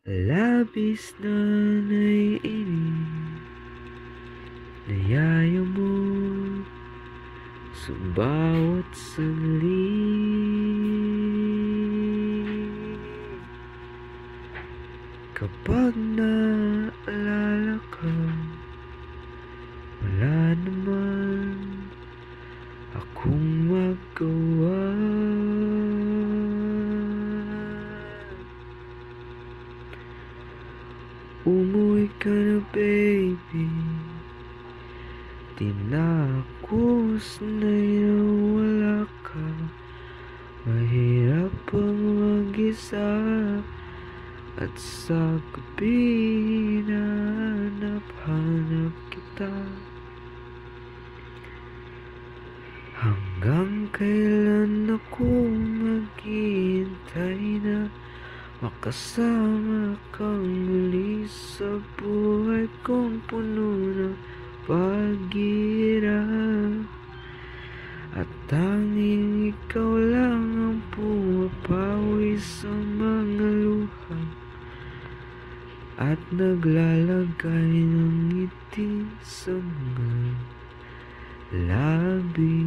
Labis na naiinis, niyaya mo sa bawat saglit. Kapag naalala ka, wala naman akong magawa. Umuwi ka na, baby. Di na ako sanay na wala ka. Mahirap ang mag-isa, at sa gabi hinahanap-hanap kita. Hanggang kailan ako maghihintay na makasama kang muli sa buhay kong puno ng paghihirap. At tanging ikaw lang ang pumapawi sa mga luha at naglalagay ng ngiti sa mga labi.